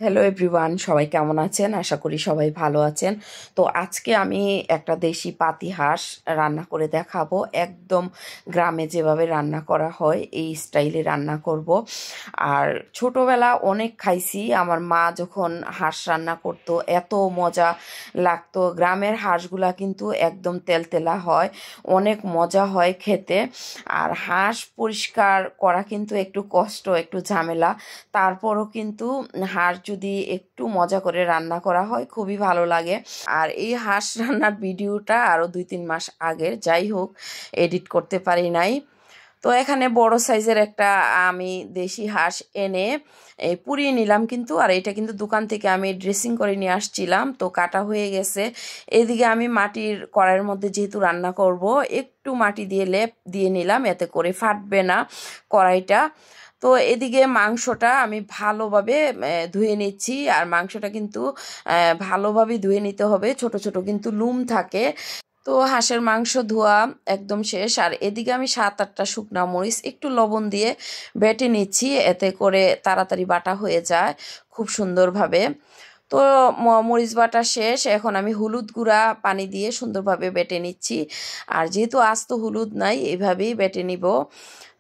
Hello everyone, সবাই কেমন আছেন? আশা করি সবাই ভালো আছেন। তো আজকে আমি একটা দেশি পাতি হাঁস রান্না করে দেখাবো। একদম গ্রামে যেভাবে রান্না করা হয় এই স্টাইলে রান্না করব। আর ছোটবেলা অনেক খাইছি, আমার মা যখন হাঁস রান্না করতো এত মজা লাগতো। গ্রামের হাঁসগুলা কিন্তু একদম তেলতেলা হয়, অনেক মজা হয় খেতে। আর হাঁস পরিষ্কার করা কিন্তু একটু কষ্ট, একটু ঝামেলা। তারপরও কিন্তু হাঁস যদি একটু মজা করে রান্না করা হয় খুবই ভালো লাগে। আর এই হাঁস রান্নার ভিডিওটা আরও 2-3 মাস আগের, যাই হোক এডিট করতে পারি নাই। তো এখানে বড় সাইজের একটা আমি দেশি হাঁস এনে পুড়িয়ে নিলাম কিন্তু। আর এটা কিন্তু দোকান থেকে আমি ড্রেসিং করে নিয়ে আসছিলাম, তো কাটা হয়ে গেছে। এদিকে আমি মাটির কড়াইয়ের মধ্যে যেহেতু রান্না করব, একটু মাটি দিয়ে লেপ দিয়ে নিলাম, এতে করে ফাটবে না কড়াইটা। তো এদিকে মাংসটা আমি ভালোভাবে ধুয়ে নিচ্ছি। আর মাংসটা কিন্তু ভালোভাবে ধুয়ে নিতে হবে, ছোট ছোট কিন্তু লুম থাকে। তো হাঁসের মাংস ধোয়া একদম শেষ। আর এদিকে আমি 7-8টা শুকনা মরিচ একটু লবণ দিয়ে বেটে নিচ্ছি, এতে করে তাড়াতাড়ি বাটা হয়ে যায় খুব সুন্দরভাবে। তো মরিচ বাটা শেষ, এখন আমি হলুদ গুঁড়া পানি দিয়ে সুন্দরভাবে বেটে নিচ্ছি। আর যেহেতু আস্ত হলুদ নাই, এভাবেই বেটে নিব।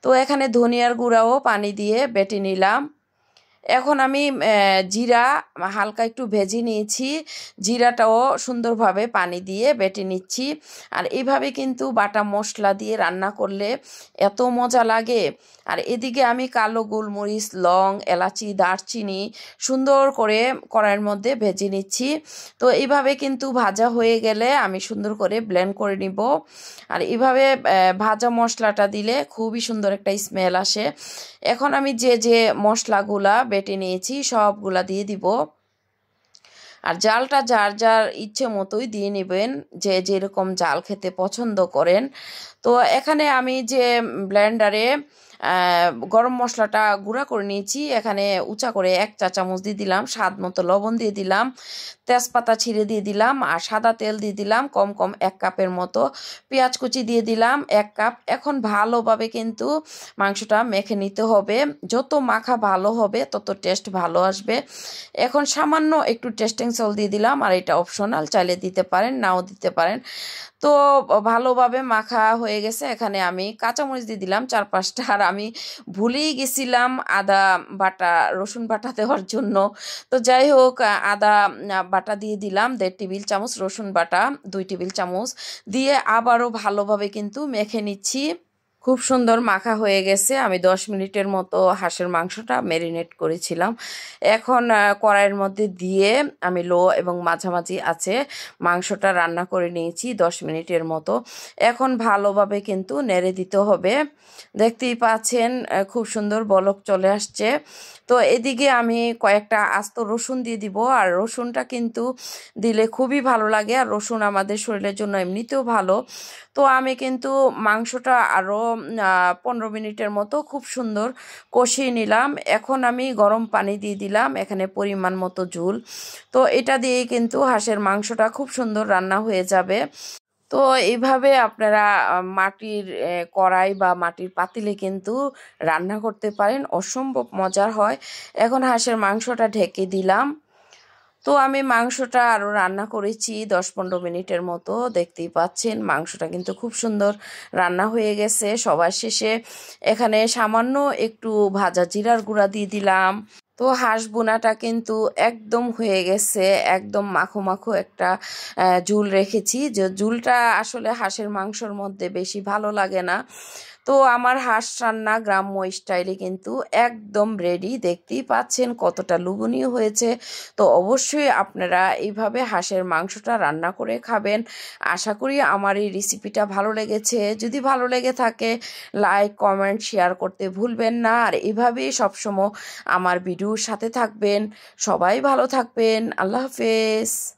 তো এখানে ধনিয়ার গুঁড়াও পানি দিয়ে বেটে নিলাম। এখন আমি জিরা হালকা একটু ভেজে নিয়েছি, জিরাটাও সুন্দরভাবে পানি দিয়ে বেটে নিচ্ছি। আর এইভাবে কিন্তু বাটা মশলা দিয়ে রান্না করলে এত মজা লাগে। আর এদিকে আমি কালো গোলমরিচ, লং, এলাচি, দারচিনি সুন্দর করে কড়াইয়ের মধ্যে ভেজে নিচ্ছি। তো এইভাবে কিন্তু ভাজা হয়ে গেলে আমি সুন্দর করে ব্লেন্ড করে নিব। আর এইভাবে ভাজা মশলাটা দিলে খুবই সুন্দর একটা স্মেল আসে। এখন আমি যে যে মশলাগুলা বেটে নিয়েছি সবগুলা দিয়ে দিব। আর জালটা যার যার ইচ্ছে মতোই দিয়ে নেবেন, যে যেরকম জাল খেতে পছন্দ করেন। তো এখানে আমি যে ব্লেন্ডারে গরম মশলাটা গুঁড়া করে নিয়েছি, এখানে উঁচা করে 1 চা চামচ দিয়ে দিলাম, স্বাদ মতো লবণ দিয়ে দিলাম, তেজপাতা ছিঁড়ে দিয়ে দিলাম, আর সাদা তেল দিয়ে দিলাম কম কম 1 কাপের মতো, পেঁয়াজ কুচি দিয়ে দিলাম 1 কাপ। এখন ভালোভাবে কিন্তু মাংসটা মেখে নিতে হবে, যত মাখা ভালো হবে তত টেস্ট ভালো আসবে। এখন সামান্য একটু টেস্টিং সল্ট দিয়ে দিলাম, আর এটা অপশনাল, চাইলে দিতে পারেন নাও দিতে পারেন। তো ভালোভাবে মাখা হয়ে গেছে, এখানে আমি কাঁচামরিচ দিয়ে দিলাম 4-5টা। আর আমি ভুলেই গেছিলাম আদা বাটা, রসুন বাটা দেওয়ার জন্য। তো যাই হোক, আদা বাটা দিয়ে দিলাম 1.5 টেবিল চামচ, রসুন বাটা 2 টেবিল চামচ দিয়ে আবারও ভালোভাবে কিন্তু মেখে নিচ্ছি। খুব সুন্দর মাখা হয়ে গেছে। আমি 10 মিনিটের মতো হাঁসের মাংসটা ম্যারিনেট করেছিলাম। এখন কড়াইয়ের মধ্যে দিয়ে আমি লো এবং মাঝামাঝি আছে মাংসটা রান্না করে নিয়েছি 10 মিনিটের মতো। এখন ভালোভাবে কিন্তু নেড়ে দিতে হবে। দেখতেই পাচ্ছেন খুব সুন্দর বলক চলে আসছে। তো এদিকে আমি কয়েকটা আস্ত রসুন দিয়ে দিব। আর রসুনটা কিন্তু দিলে খুবই ভালো লাগে, আর রসুন আমাদের শরীরের জন্য এমনিতেও ভালো। তো আমি কিন্তু মাংসটা আরও 15 মিনিটের মতো খুব সুন্দর কষিয়ে নিলাম। এখন আমি গরম পানি দিয়ে দিলাম, এখানে পরিমাণ মতো ঝোল। তো এটা দিয়েই কিন্তু হাঁসের মাংসটা খুব সুন্দর রান্না হয়ে যাবে। তো এইভাবে আপনারা মাটির কড়াই বা মাটির পাতিলে কিন্তু রান্না করতে পারেন, অসম্ভব মজার হয়। এখন হাঁসের মাংসটা ঢেকে দিলাম। তো আমি মাংসটা আরও রান্না করেছি 10-15 মিনিটের মতো। দেখতেই পাচ্ছেন মাংসটা কিন্তু খুব সুন্দর রান্না হয়ে গেছে। সবার শেষে এখানে সামান্য একটু ভাজা জিরার গুঁড়া দিয়ে দিলাম। তো হাঁস বোনাটা কিন্তু একদম হয়ে গেছে, একদম মাখো মাখো একটা ঝুল রেখেছি, যে ঝুলটা আসলে হাঁসের মাংসর মধ্যে বেশি ভালো লাগে না। তো আমার হাঁস রান্না গ্রাম্য স্টাইলে কিন্তু একদম রেডি। দেখতেই পাচ্ছেন কতটা লোভনীয় হয়েছে। তো অবশ্যই আপনারা এইভাবে হাঁসের মাংসটা রান্না করে খাবেন। আশা করি আমার এই রেসিপিটা ভালো লেগেছে। যদি ভালো লেগে থাকে লাইক, কমেন্ট, শেয়ার করতে ভুলবেন না। আর এইভাবেই সবসময় আমার ভিডিওর সাথে থাকবেন। সবাই ভালো থাকবেন। আল্লাহ হাফেজ।